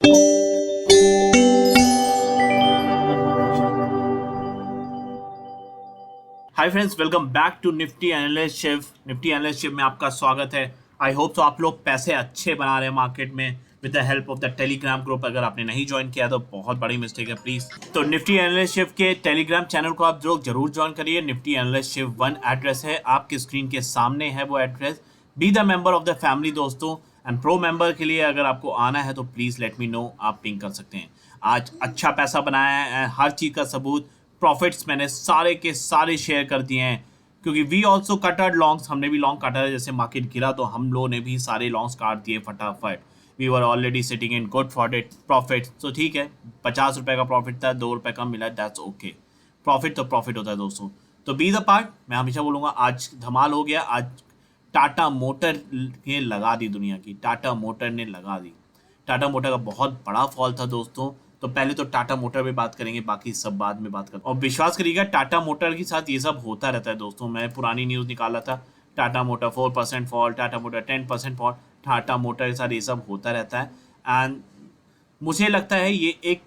Hi friends, welcome back to Nifty analyst Shiv. Nifty analyst Shiv में आपका स्वागत है। आई होप तो आप लोग पैसे अच्छे बना रहे हैं मार्केट में with the help of the Telegram group. अगर आपने नहीं ज्वाइन किया तो बहुत बड़ी मिस्टेक है प्लीज। तो निफ्टी एनालिस्ट शिव के टेलीग्राम चैनल को आप लोग जरूर ज्वाइन करिए। निफ्टी एनालिस्ट शिव 1 एड्रेस है, आपके स्क्रीन के सामने है वो address. Be the member of the family दोस्तों। एंड प्रो मेंबर के लिए अगर आपको आना है तो प्लीज लेट मी नो, आप पिंग कर सकते हैं। आज अच्छा पैसा बनाया है, हर चीज का सबूत। प्रॉफिट्स मैंने सारे के सारे शेयर कर दिए हैं, क्योंकि वी ऑल्सो कटर्ड लॉन्ग्स, हमने भी लॉन्ग काटा है। जैसे मार्केट गिरा तो हम लोगों ने भी सारे लॉन्ग्स काट दिए फटाफट। We were already sitting in good profit. तो ठीक है, 50 रुपये का प्रॉफिट था, 2 रुपये कम मिला, दैट्स ओके। प्रॉफिट तो प्रॉफिट होता है दोस्तों। तो बी द पार्ट, मैं हमेशा बोलूँगा आज धमाल हो गया। आज टाटा मोटर ने लगा दी दुनिया की, टाटा मोटर ने लगा दी। टाटा मोटर का बहुत बड़ा फॉल था दोस्तों। तो पहले तो टाटा मोटर पे बात करेंगे, बाकी सब बाद में बात करेंगे। और विश्वास करिएगा, टाटा मोटर के साथ ये सब होता रहता है दोस्तों। मैं पुरानी न्यूज़ निकाला था, Tata motor 4% fall, Tata motor 10% fall. Tata motor के साथ ये सब होता रहता है। एंड मुझे लगता है ये एक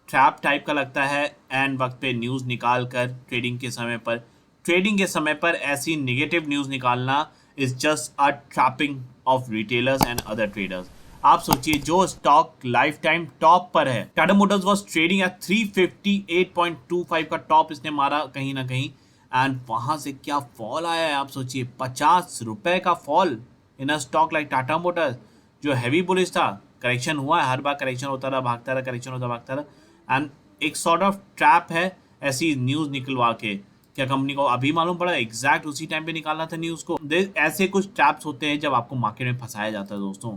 ट्रैप टाइप का लगता है। एंड वक्त पे न्यूज़ निकाल कर ट्रेडिंग के समय पर ऐसी नेगेटिव न्यूज़ निकालना is just a trapping of retailers and other traders. आप सोचिए, जो स्टॉक लाइफ टाइम टॉप पर है, Tata Motors was trading at 358.25 का टॉप इसने मारा कहीं ना कहीं। एंड वहां से क्या फॉल आया है आप सोचिए, 50 रुपए का fall in a stock like Tata Motors, जो हैवी बुलिश था। करेक्शन हुआ है, हर बार करेक्शन होता रहा, भागता रहा, करेक्शन होता भागता रहा। एंड एक सॉर्ट ऑफ ट्रैप है ऐसी न्यूज़ निकलवा के। क्या कंपनी को अभी मालूम पड़ा? एग्जैक्ट उसी टाइम पे निकालना था न्यूज़ को। ऐसे कुछ ट्रैप्स होते हैं जब आपको मार्केट में फंसाया जाता है दोस्तों।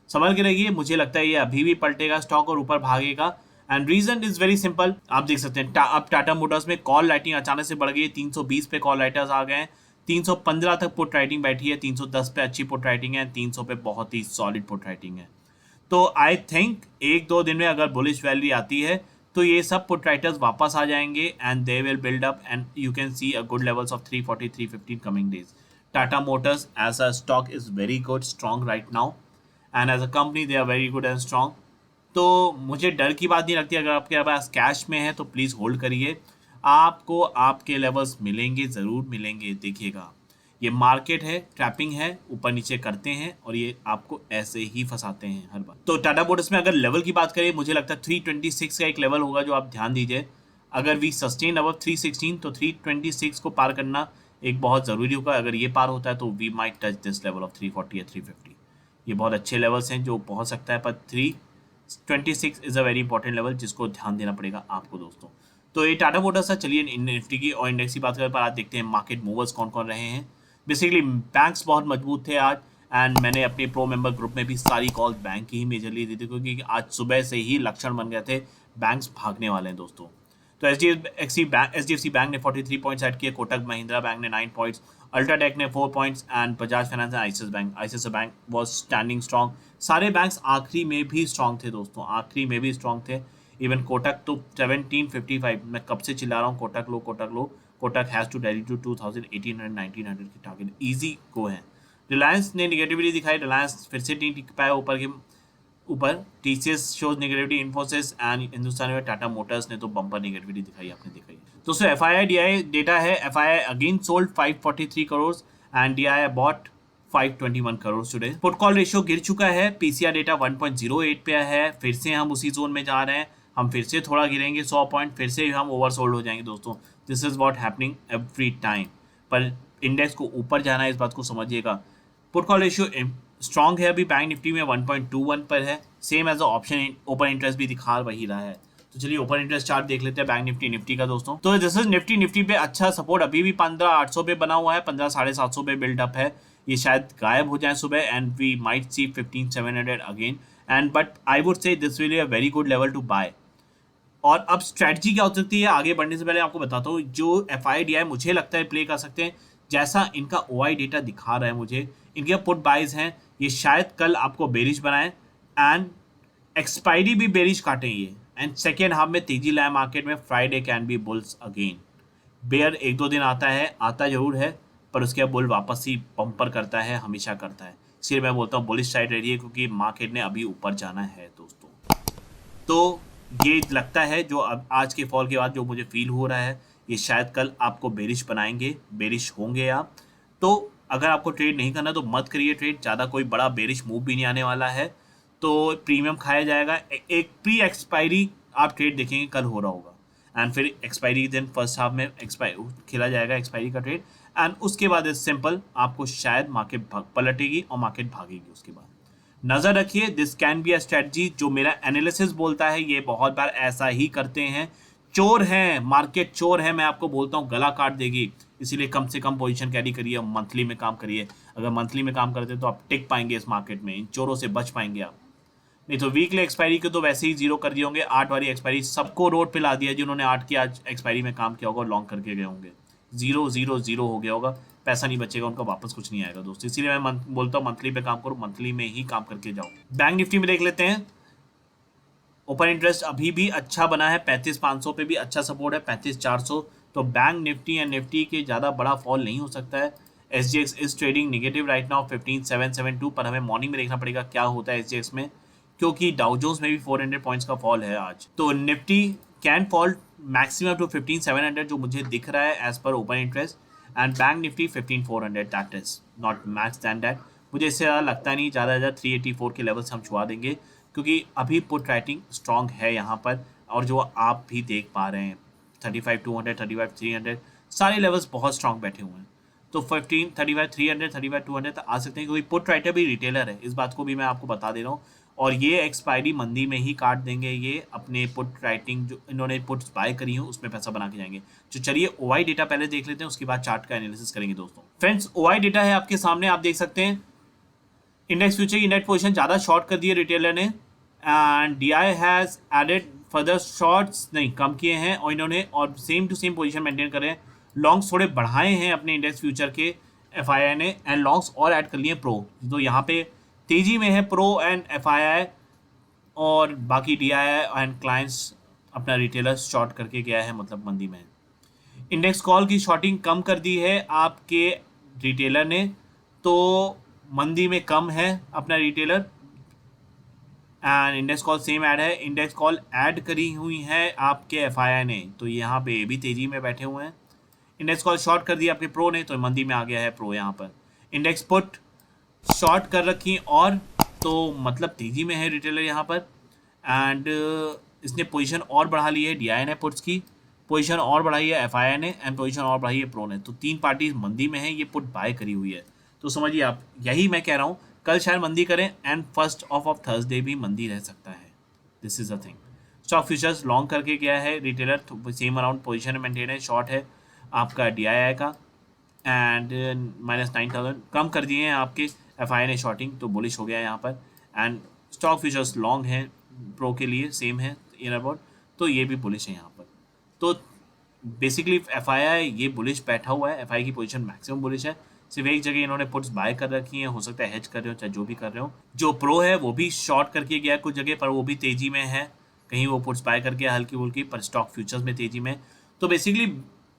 संभल के रहिए, मुझे लगता है ये अभी भी पलटेगा स्टॉक और ऊपर भागेगा। And reason is very simple, आप देख सकते हैं अब टाटा मोटर्स में कॉल राइटिंग अचानक से बढ़ गई है। 320 पे कॉल राइटर्स आ गए हैं, 315 तक पुट राइटिंग बैठी है, 310 पे अच्छी पुट राइटिंग है, 300 पे बहुत ही सॉलिड पुट राइटिंग है। तो आई थिंक 1-2 दिन में अगर बुलिश वैली आती है तो ये सब पुट राइटर्स वापस आ जाएंगे and they will build up and you can see a good levels of 340 315 coming days. Tata Motors as a stock is very good strong right now and as a company they are very good and strong. तो मुझे डर की बात नहीं लगती। अगर आपके पास cash में है तो प्लीज़ होल्ड करिए, आपको आपके लेवल्स मिलेंगे, ज़रूर मिलेंगे। देखिएगा, ये मार्केट है, ट्रैपिंग है, ऊपर नीचे करते हैं और ये आपको ऐसे ही फंसाते हैं हर बार। तो टाटा मोटर्स में अगर लेवल की बात करें, मुझे लगता है 326 का एक लेवल होगा जो आप ध्यान दीजिए। अगर वी सस्टेन अबव 316 तो 326 को पार करना एक बहुत ज़रूरी होगा। अगर ये पार होता है तो we might touch this level of 340 या 350। ये बहुत अच्छे लेवल्स हैं जो पहुंच सकता है, पर 326 is a very important level जिसको ध्यान देना पड़ेगा आपको दोस्तों। तो ये टाटा मोटर्स था। चलिए निफ्टी की और इंडेक्स की बात करें, पर आज देखते हैं मार्केट मूवर्स कौन कौन रहे हैं। बेसिकली बैंक्स बहुत मजबूत थे आज। एंड मैंने अपने प्रो मेंबर ग्रुप में भी सारी कॉल बैंक की ही मेजरली दी थी, क्योंकि आज सुबह से ही लक्षण बन गए थे बैंक्स भागने वाले हैं दोस्तों। तो H D F C bank ने 43 पॉइंट्स ऐड किए, कोटक महिंद्रा बैंक ने 9 पॉइंट्स, अल्ट्राटेक ने 4 points and Bajaj finance and ICICI bank was standing strong. सारे बैंक्स आखिरी में भी स्ट्रॉन्ग थे दोस्तों, आखिरी में भी स्ट्रॉन्ग थे। इवन कोटक तो 1755, मैं कब से चिल्ला रहा हूँ कोटक लो कोटक लो। Kotak has to daily to 2000 1800 1900 की टारगेट, ईजी गो है। रिलायंस ने निगेटिविटी दिखाई, रिलायंस फिर से नहीं टिक पाया ऊपर। TCS shows negativity, Infosys and Hindustan में टाटा मोटर्स ने तो बम्पर नेगेटिविटी दिखाई, आपने दिखाई। दोस्तों एफआईआई डीआई डेटा है। FII again sold 543 crore and DII bought 521 crore today. Put call ratio गिर चुका है, पीसीआर डेटा 1.08 पे है, फिर से हम उसी जोन में जा रहे हैं। हम फिर से थोड़ा गिरेंगे 100 पॉइंट, फिर से हम ओवरसोल्ड हो जाएंगे दोस्तों। This is what happening every time. पर इंडेक्स को ऊपर जाना है, इस बात को समझिएगा। पुट कॉल रेशियो स्ट्रॉन्ग है, अभी बैंक निफ्टी में 1.21 पर है, same as a option open interest भी दिखा वही रहा है। तो चलिए ओपन इंटरेस्ट चार्ट देख लेते हैं बैंक निफ्टी का दोस्तों। तो दिस इज निफ्टी पे अच्छा सपोर्ट अभी भी 15,800 पे बना हुआ है, 15,750 पे बिल्डअप है। ये शायद गायब हो जाए सुबह and we might see 15,700 again and but I would say this will be a very good level to buy. और अब स्ट्रैटेजी क्या हो सकती है आगे बढ़ने से पहले आपको बताता हूँ। जो एफ आई डी आई मुझे लगता है प्ले कर सकते हैं, जैसा इनका ओ आई डेटा दिखा रहा है मुझे, इनके पुट बाइज हैं, ये शायद कल आपको बेरिश बनाएं एंड एक्सपायरी भी बेरिश काटें ये। एंड सेकेंड हाफ में तेजी लाए मार्केट में, Friday can be bulls again. Bear 1-2 दिन आता है, आता जरूर है, पर उसके बाद बुल वापस ही पंपर करता है, हमेशा करता है। इसलिए मैं बोलता हूँ बुलिश साइड रही है, क्योंकि मार्केट ने अभी ऊपर जाना है दोस्तों। तो ये लगता है जो अब आज के फॉल के बाद जो मुझे फील हो रहा है, ये शायद कल आपको बेरिश बनाएंगे, बेरिश होंगे आप। तो अगर आपको ट्रेड नहीं करना तो मत करिए ट्रेड, ज़्यादा कोई बड़ा बेरिश मूव भी नहीं आने वाला है, तो प्रीमियम खाया जाएगा। एक प्री एक्सपायरी आप ट्रेड देखेंगे कल हो रहा होगा, एंड फिर एक्सपायरी दिन फर्स्ट हाफ में एक्सपायरी खेला जाएगा एक्सपायरी का ट्रेड, एंड उसके बाद इस सिंपल आपको शायद मार्केट पलटेगी और मार्केट भागेगी उसके बाद। नज़र रखिए, this can be a strategy. जो मेरा एनालिसिस बोलता है ये बहुत बार ऐसा ही करते हैं, चोर हैं, मार्केट चोर है, मैं आपको बोलता हूँ गला काट देगी। इसीलिए कम से कम पोजीशन कैरी करिए, मंथली में काम करिए। अगर मंथली में काम करते तो आप टिक पाएंगे इस मार्केट में, इन चोरों से बच पाएंगे आप। नहीं तो वीकली एक्सपायरी को तो वैसे ही जीरो कर दिए होंगे। 8 वाली एक्सपायरी सबको रोड पे ला दिया, जिन्होंने 8 की आज एक्सपायरी में काम किया होगा, लॉन्ग करके गए होंगे, 0 0 0 हो गया होगा, पैसा नहीं बचेगा उनका, वापस कुछ नहीं आएगा दोस्तों। इसीलिए मैं बोलता हूँ मंथली पे काम करो, मंथली में ही काम करके जाओ। बैंक निफ्टी में देख लेते हैं। ओपन इंटरेस्ट अभी भी अच्छा बना है, 35,500 पे भी अच्छा सपोर्ट है, 35,400। तो बैंक निफ्टी एंड निफ्टी के ज़्यादा बड़ा फॉल नहीं हो सकता है। SGX is trading negative right now 15,772, पर हमें मॉर्निंग में देखना पड़ेगा क्या होता है SGX में, क्योंकि डाउ जोन्स में भी 400 पॉइंट्स का फॉल है आज। तो Nifty can fall maximum to 15,700 जो मुझे दिख रहा है as per open interest, and bank Nifty 15,400, that is not max than that. मुझे इससे ज़्यादा लगता नहीं, ज़्यादा 384 के लेवल्स हम छुआ देंगे, क्योंकि अभी पुट राइटिंग स्ट्रांग है यहाँ पर, और जो आप भी देख पा रहे हैं 35,200, 35,300 सारे लेवल्स बहुत स्ट्रांग बैठे हुए हैं। तो 15, 35,300, 35,200 तक आ सकते हैं, क्योंकि पुट राइटर भी रिटेलर है, इस बात को भी मैं आपको बता दे रहा हूँ। और ये एक्सपायरी मंदी में ही काट देंगे, ये अपने पुट राइटिंग जो इन्होंने पुट्स बाय करी हो उसमें पैसा बना के जाएंगे। तो चलिए ओआई डेटा पहले देख लेते हैं, उसके बाद चार्ट का एनालिसिस करेंगे दोस्तों। फ्रेंड्स, ओआई डेटा है आपके सामने, आप देख सकते हैं इंडेक्स फ्यूचर की नेट पोजीशन ज़्यादा शॉर्ट कर दिए रिटेलर ने, and DII has added further shorts नहीं कम किए हैं, और इन्होंने और same to same position maintain कर रहे हैं। लॉन्ग्स थोड़े बढ़ाए हैं अपने इंडेक्स फ्यूचर के एफआईआई ने, एंड लॉन्ग्स और ऐड कर लिए प्रो। तो यहाँ पे तेजी में है प्रो एंड एफआईआई, और बाकी डीआई एंड क्लाइंट्स अपना रिटेलर शॉर्ट करके गया है, मतलब मंदी में। इंडेक्स कॉल की शॉर्टिंग कम कर दी है आपके रिटेलर ने, तो मंदी में कम है अपना retailer, and index call same add है। इंडेक्स कॉल ऐड करी हुई है आपके एफआईआई ने, तो यहाँ पे भी तेजी में बैठे हुए हैं। इंडेक्स कॉल शॉर्ट कर दिया आपके प्रो ने, तो मंदी में आ गया है प्रो यहाँ पर। इंडेक्स पुट शॉर्ट कर रखी और, तो मतलब तेजी में है रिटेलर यहाँ पर, एंड इसने पोजीशन और बढ़ा ली है। डीआई ने पुट्स की पोजीशन और बढ़ाई है, एफआईआई ने, एंड पोजीशन और बढ़ाई है प्रो ने। तो तीन पार्टीज मंदी में है, ये पुट बाय करी हुई है। तो समझिए आप, यही मैं कह रहा हूँ, कल शायद मंदी करें, एंड फर्स्ट ऑफ थर्सडे भी मंदी रह सकता है। This is a thing. Stock futures long करके गया है रिटेलर, सेम अराउंड पोजीशन में मेंटेन है। शॉर्ट है आपका डीआईआई का, एंड -9,000 कम कर दिए हैं आपके एफआईआई ने शॉर्टिंग, तो बुलिश हो गया है यहाँ पर। एंड स्टॉक फ्यूचर्स लॉन्ग है प्रो के लिए, सेम है इन अबाउट, तो ये भी बुलिश है यहाँ पर। तो बेसिकली एफआईआई ये बुलिश बैठा हुआ है, एफआईआई की पोजीशन मैक्सिमम बुलिश है। सिर्फ एक जगह इन्होंने पुट्स बाय कर रखी हैं, हो सकता है हेज कर रहे हो, चाहे जो भी कर रहे हो। जो प्रो है वो भी शॉर्ट करके गया कुछ जगह पर, वो भी तेजी में है, कहीं वो पुट्स बाय करके हल्की फुल्की, पर स्टॉक फ्यूचर्स में तेजी में। तो बेसिकली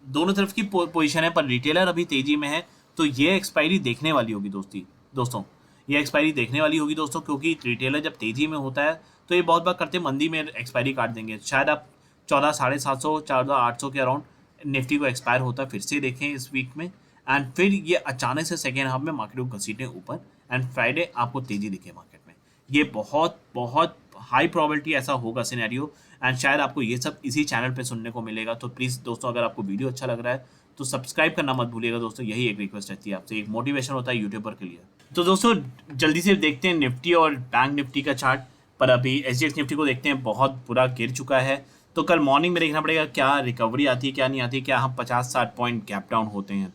दोनों तरफ की पोजीशन है, पर रिटेलर अभी तेजी में है। तो ये एक्सपायरी देखने वाली होगी दोस्तों, ये एक्सपायरी देखने वाली होगी दोस्तों, क्योंकि रिटेलर जब तेजी में होता है तो ये बहुत बार करते मंदी में एक्सपायरी काट देंगे। शायद आप 14,750, 14,800 के अराउंड निफ्टी को एक्सपायर होता है, फिर से देखें इस वीक में, एंड फिर ये अचानक से सेकेंड हाफ में मार्केट को घसीटें ऊपर, एंड फ्राइडे आपको तेजी दिखे मार्केट में। ये बहुत बहुत हाई प्रोबेबिलिटी ऐसा होगा सिनेरियो, एंड शायद आपको ये सब इसी चैनल पे सुनने को मिलेगा। तो प्लीज़ दोस्तों, अगर आपको वीडियो अच्छा लग रहा है तो सब्सक्राइब करना मत भूलिएगा दोस्तों, यही एक रिक्वेस्ट रहती है आपसे, एक मोटिवेशन होता है यूट्यूबर के लिए। तो दोस्तों जल्दी से देखते हैं निफ्टी और बैंक निफ्टी का चार्ट, पर अभी एसजीएक्स निफ्टी को देखते हैं, बहुत बुरा गिर चुका है। तो कल मॉर्निंग में देखना पड़ेगा क्या रिकवरी आती है क्या नहीं आती, क्या हम 50-60 पॉइंट गैप डाउन होते हैं।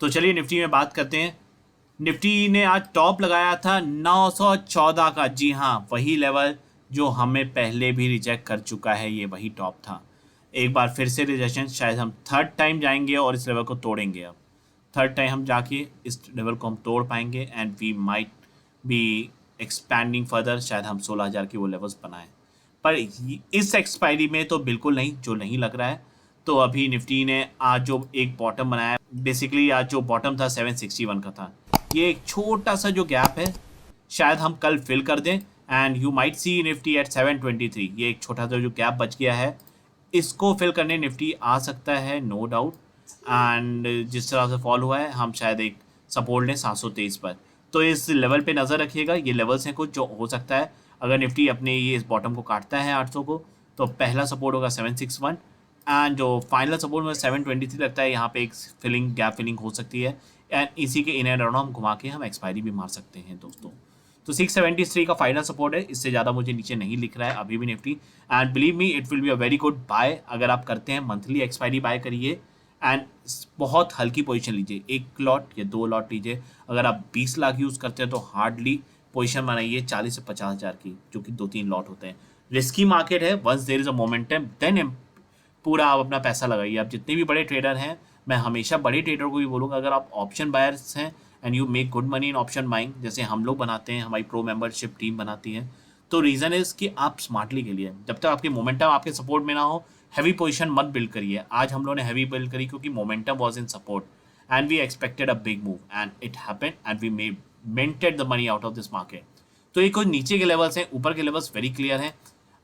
तो चलिए निफ्टी में बात करते हैं। निफ्टी ने आज टॉप लगाया था 914 का, जी हाँ, वही लेवल जो हमें पहले भी रिजेक्ट कर चुका है, ये वही टॉप था। एक बार फिर से रिजेक्शन, शायद हम थर्ड टाइम जाएंगे और इस लेवल को तोड़ेंगे। अब थर्ड टाइम हम जाके इस लेवल को हम तोड़ पाएंगे, and we might be expanding further, शायद हम 16,000 के वो लेवल्स बनाएं। पर इस एक्सपायरी में तो बिल्कुल नहीं, जो नहीं लग रहा है। तो अभी निफ्टी ने आज जो एक बॉटम बनाया, बेसिकली आज जो बॉटम था 761 का था, ये एक छोटा सा जो गैप है, शायद हम कल फिल कर दें, and you might see Nifty at 723। ये एक छोटा सा जो गैप बच गया है, इसको फिल करने निफ्टी आ सकता है, नो डाउट। एंड जिस तरह से फॉल हुआ है, हम शायद एक सपोर्ट लें 723 पर। तो इस लेवल पे नज़र रखिएगा, ये लेवल्स हैं कुछ जो हो सकता है अगर निफ्टी अपने ये इस बॉटम को काटता है 800 को, तो पहला सपोर्ट होगा 761 एंड जो फाइनल सपोर्ट में 723 लगता है। यहाँ पे एक फिलिंग गैप फिलिंग हो सकती है एंड इसी के इन एंड अराउंड हम घुमा के हम एक्सपायरी भी मार सकते हैं दोस्तों। तो 673 का फाइनल सपोर्ट है, इससे ज़्यादा मुझे नीचे नहीं लिख रहा है अभी भी Nifty. And believe me it will be a very good buy. अगर आप करते हैं मंथली एक्सपायरी बाय करिए एंड बहुत हल्की पोजीशन लीजिए, 1 लॉट या 2 लॉट लीजिए। अगर आप 20 लाख यूज़ करते हैं तो हार्डली पोजीशन बनाइए 40 से 50 हज़ार की, जो कि 2-3 लॉट होते हैं। रिस्की मार्केट है, once there is a momentum then पूरा आप अपना पैसा लगाइए। आप जितने भी बड़े ट्रेडर हैं, मैं हमेशा बड़े ट्रेडर को भी बोलूँगा, अगर आप ऑप्शन बायर्स हैं and you make good money in option buying, जैसे हम लोग बनाते हैं, हमारी प्रो मेंबरशिप टीम बनाती है, तो रीज़न इज़ कि आप स्मार्टली के लिए, जब तक आपकी मोमेंटम आपके सपोर्ट में ना हो, हैवी पोजीशन मत बिल्ड करिए। आज हम लोगों ने हैवी बिल्ड करी क्योंकि momentum was in support and we expected a big move and it happened and we minted the money out of this market. तो ये कुछ नीचे के लेवल्स हैं, ऊपर के लेवल्स वेरी क्लियर हैं।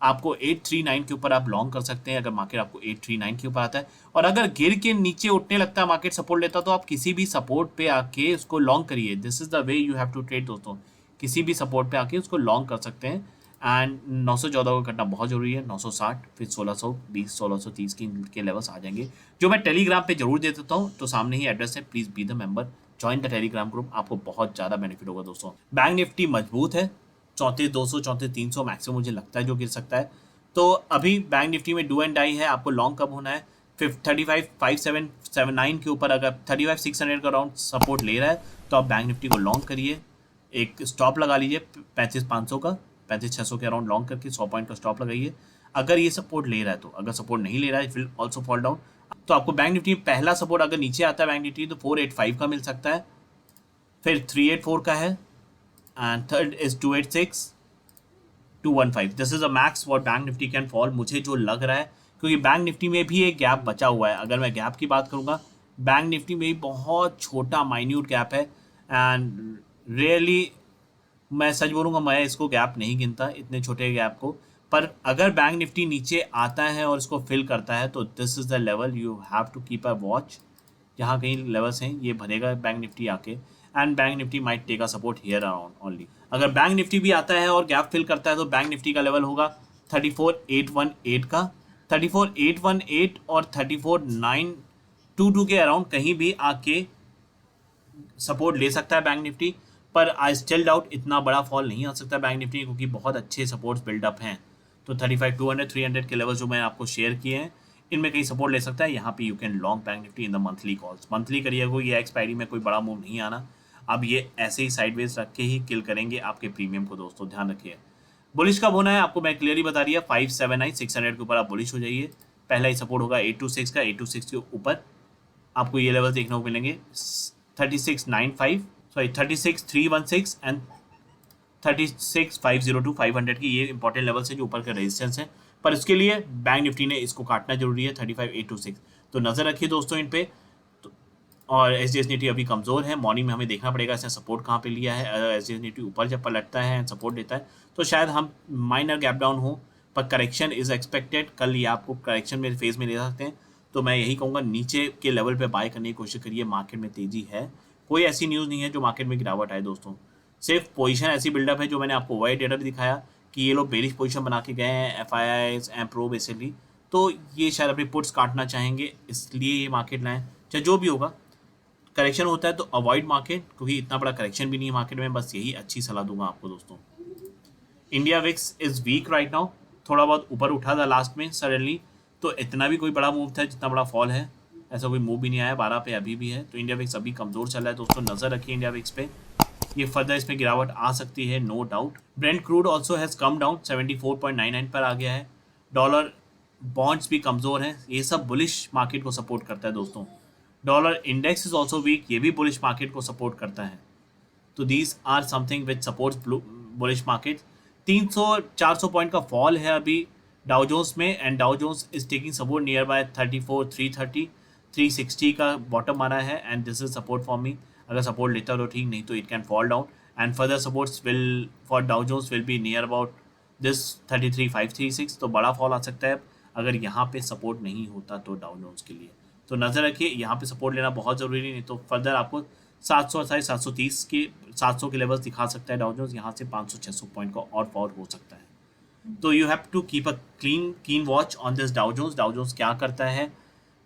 आपको 839 के ऊपर आप लॉन्ग कर सकते हैं अगर मार्केट आपको 839 के ऊपर आता है। और अगर गिर के नीचे उठने लगता है, मार्केट सपोर्ट लेता, तो आप किसी भी सपोर्ट पे आके उसको लॉन्ग करिए। This is the way you have to trade दोस्तों। किसी भी सपोर्ट पे आके उसको लॉन्ग कर सकते हैं एंड 914 को करना बहुत जरूरी है। 960 फिर 1620 1630 के लेवल्स आ जाएंगे, जो मैं टेलीग्राम पे जरूर दे देता हूँ। तो सामने ही एड्रेस है, please be the member, join the Telegram group, आपको बहुत ज़्यादा बेनिफिट होगा दोस्तों। बैंक निफ्टी मजबूत है, 34,200 34,300 मैक्सिमम मुझे लगता है जो गिर सकता है। तो अभी बैंक निफ्टी में डू एंड डाई है, आपको लॉन्ग कब होना है 35,579 के ऊपर। अगर 35,600 का राउंड सपोर्ट ले रहा है तो आप बैंक निफ्टी को लॉन्ग करिए, एक स्टॉप लगा लीजिए 35,500 का, 35,600 के अराउंड लॉन्ग करके 100 पॉइंट का स्टॉप लगाइए अगर ये सपोर्ट ले रहा है तो। अगर सपोर्ट नहीं ले रहा है, it will also fall down. तो आपको बैंक निफ्टी में पहला सपोर्ट अगर नीचे आता है बैंक निफ्टी, तो 485 का मिल सकता है, फिर 384 का है and third is 286 215। This is a max what bank Nifty can fall, मुझे जो लग रहा है, क्योंकि बैंक निफ्टी में भी एक गैप बचा हुआ है। अगर मैं गैप की बात करूँगा, बैंक निफ्टी में भी बहुत छोटा माइन्यूट गैप है एंड रियली मैं सच बोलूँगा, मैं इसको गैप नहीं गिनता इतने छोटे गैप को। पर अगर बैंक निफ्टी नीचे आता है और इसको फिल करता है तो this is the level you have to keep a watch. यहाँ कहीं लेवल्स हैं, ये भरेगा बैंक निफ्टी आके and bank Nifty might take a support here around only. अगर बैंक निफ्टी भी आता है और गैप फिल करता है तो बैंक निफ्टी का लेवल होगा 34,818 का, 34,818 और 34,922 के अराउंड कहीं भी आके सपोर्ट ले सकता है बैंक निफ्टी। पर आई स्टिल डाउट इतना बड़ा फॉल नहीं आ सकता बैंक निफ्टी, क्योंकि बहुत अच्छे सपोर्ट्स बिल्डअप हैं। तो 35,200 300 के लेवल जो मैंने आपको शेयर किए हैं, इनमें कहीं सपोर्ट ले सकता है। यहाँ पे you can long bank Nifty in the monthly calls. Monthly करिएगा, ये एक्सपायरी में कोई बड़ा मूव नहीं आना। अब ये ऐसे ही साइडवेज रख के ही किल करेंगे आपके प्रीमियम को दोस्तों, ध्यान रखिए। बुलिश कब होना है आपको मैं क्लियरली बता दिया, 579 600 के ऊपर आप बुलिश हो जाइए। पहला ही सपोर्ट होगा 826 का, 826 के ऊपर आपको ये लेवल देखने को मिलेंगे 3695 सॉरी 36,316 एंड 36,502 500 की, ये इंपॉर्टेंट लेवल है जो ऊपर का रेजिस्टेंस है। पर इसके लिए बैंक निफ्टी ने इसको काटना जरूरी है 35,826। तो नज़र रखिए दोस्तों इन पे। तो और एस डी एस निफ्टी अभी कमज़ोर है, मॉर्निंग में हमें देखना पड़ेगा इसने सपोर्ट कहाँ पे लिया है। अगर एस डी एस निफ्टी ऊपर जब पलटता है सपोर्ट देता है तो शायद हम माइनर गैप डाउन हो, पर करेक्शन इज एक्सपेक्टेड। कल ये आपको करेक्शन में फेज में ले सकते हैं। तो मैं यही कहूँगा नीचे के लेवल पे बाय करने की कोशिश करिए। मार्केट में तेज़ी है, कोई ऐसी न्यूज़ नहीं है जो मार्केट में गिरावट आए दोस्तों। सिर्फ पोजीशन ऐसी बिल्डअप है जो मैंने आपको वाइट डेटा भी दिखाया कि ये लोग बेरिश पोजीशन बना के गए हैं, F I eyes and pro basically. तो ये शायद अपनी पुट्स काटना चाहेंगे, इसलिए ये मार्केट लाएँ। चाहे जो भी होगा, करेक्शन होता है तो अवॉइड मार्केट, क्योंकि इतना बड़ा करेक्शन भी नहीं है मार्केट में। बस यही अच्छी सलाह दूंगा आपको दोस्तों। India VIX is week right now, थोड़ा बहुत ऊपर उठा था लास्ट में सडनली, तो इतना भी कोई बड़ा मूव था जितना बड़ा फॉल है, ऐसा कोई मूव भी नहीं आया। 12 पे अभी भी है, तो इंडिया विक्स अभी कमज़ोर चल रहा है दोस्तों। नज़र रखिए इंडिया विक्स पे, ये फर्दर इसमें गिरावट आ सकती है, no doubt. Brent crude also has come down, 74.99 पर आ गया है। डॉलर बॉन्ड्स भी कमज़ोर हैं, ये सब बुलिश मार्केट को सपोर्ट करता है दोस्तों। Dollar index is also weak, ये भी बुलिश मार्केट को सपोर्ट करता है। तो these are something which supports bullish market. 300-400 point का फॉल है अभी डाउ जोन्स में and Dow Jones is taking support near by 34,330 360 का बॉटम मारा है and this is support for me. अगर सपोर्ट लेता हो तो ठीक, नहीं तो it can fall down and further supports will for Dow Jones will be near about this 33,536। तो बड़ा फॉल आ सकता है अगर यहाँ पे सपोर्ट नहीं होता तो डाउ जोन्स के लिए। तो नज़र रखिए, यहाँ पे सपोर्ट लेना बहुत ज़रूरी, नहीं तो फर्दर आपको 728 730 के 700 के लेवल्स दिखा सकता है डाउ जोन्स। यहाँ से 500-600 पॉइंट का और फॉल हो सकता है। तो you have to keep a keen watch on this Dow Jones. Dow Jones क्या करता है,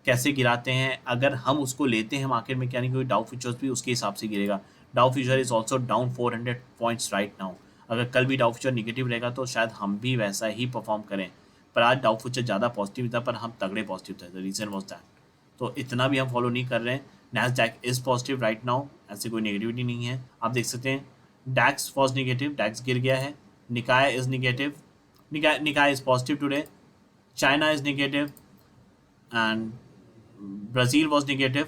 कैसे गिराते हैं, अगर हम उसको लेते हैं मार्केट में, यानी कि डाउ फ्यूचर्स भी उसके हिसाब से गिरेगा। डाउ future is also down 400 points right now. अगर कल भी डाउ फ्यूचर निगेटिव रहेगा तो शायद हम भी वैसा ही परफॉर्म करें, पर आज डाउ फ्यूचर ज़्यादा पॉजिटिव था, पर हम तगड़े पॉजिटिव थे। The reason was that. तो इतना भी हम फॉलो नहीं कर रहे हैं। Nasdaq is positive right now, ऐसी कोई नेगेटिविटी नहीं है। आप देख सकते हैं डैक्स वॉज निगेटिव, डैक्स गिर गया है। निकाय इज निगेटिव, निकाय is positive today. China is negative and Brazil was negative,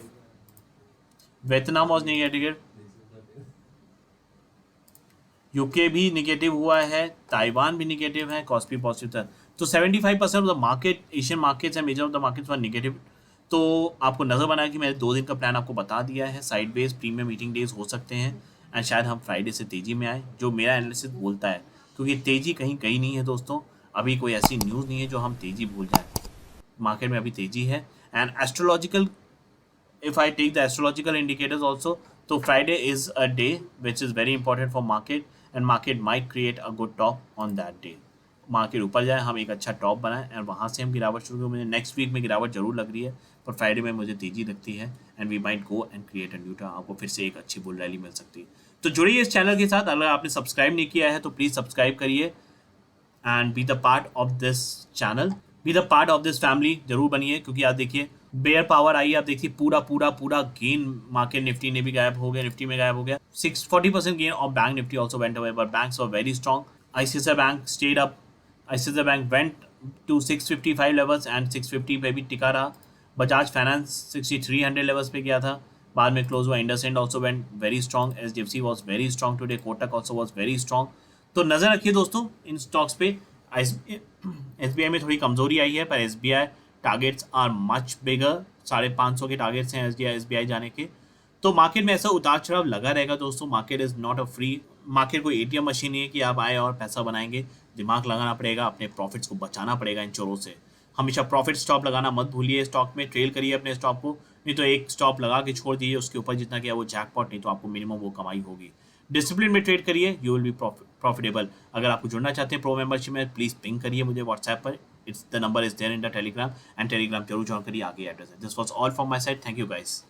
Vietnam was negative, UK भी निगेटिव हुआ है, ताइवान भी निगेटिव है, कॉस्पी पॉजिटिव था। तो 75% of the market, Asian markets and measure of the markets were negative. तो आपको नज़र बनाया कि मैंने 2 दिन का प्लान आपको बता दिया है। Side base premium meeting days हो सकते हैं एंड शायद हम फ्राइडे से तेज़ी में आए, जो मेरा एनालिसिस बोलता है, क्योंकि तेज़ी कहीं गई नहीं है दोस्तों। अभी कोई ऐसी न्यूज़ नहीं है जो हम तेज़ी भूल जाएँ। मार्केट में अभी तेज़ी है। And astrological, if I take the astrological indicators also, so Friday is a day which is very important for market and market might create a good top on that day. Market ऊपर जाए, हम एक अच्छा top बनाएं और वहाँ से हम गिरावट शुरू करें। मुझे नेक्स्ट वीक में गिरावट जरूर लग रही है, पर फ्राइडे में मुझे तेज़ी लगती है and we might go and create a new top. आपको फिर से एक अच्छी बुल रैली मिल सकती है। तो जुड़िए इस चैनल के साथ। अगर आपने सब्सक्राइब नहीं किया है तो प्लीज़ सब्सक्राइब करिए and be the part of this channel, be the part of this family जरूर बनिए। क्योंकि आप देखिए बेयर पावर आई, आप देखिए पूरा गेन मार्केट निफ्टी ने भी गायब हो गया, निफ्टी में गायब हो गया। 40% gain of bank Nifty also went away, but banks were very strong. ICICI bank stayed up, ICICI bank went to 655 levels and 650 पे भी टिका रहा। बजाज फाइनेंस 6300 लेवल्स पे गया था, बाद में क्लोज हुआ। IndusInd also went very strong, HDFC was very strong today, Kotak also was very strong. तो नजर रखिए दोस्तों इन स्टॉक्स पे। एसबीआई में थोड़ी कमजोरी आई है, पर SBI targets are much bigger. 550 के टारगेट्स हैं एसबीआई जाने के। तो मार्केट में ऐसा उतार चढ़ाव लगा रहेगा दोस्तों। Market is not a free market, कोई एटीएम मशीन नहीं है कि आप आए और पैसा बनाएंगे। दिमाग लगाना पड़ेगा, अपने प्रॉफिट्स को बचाना पड़ेगा इन चोरों से। हमेशा प्रॉफिट स्टॉप लगाना मत भूलिए। स्टॉक में ट्रेल करिए अपने स्टॉक को, नहीं तो एक स्टॉप लगा के छोड़ दीजिए, उसके ऊपर जितना किया वो जैकपॉट, नहीं तो आपको मिनिमम वो कमाई होगी। डिसिप्लिन में ट्रेड करिए, यू विल बी प्रॉफिटेबल। अगर आपको जुड़ना चाहते हैं प्रो मेंबरशिप में, प्लीज़ पिंग करिए मुझे व्हाट्सएप पर। The number is there in the Telegram, and Telegram जरूर ज्वाइन करिए, आगे एड्रेस है। This was all from my side, thank you guys.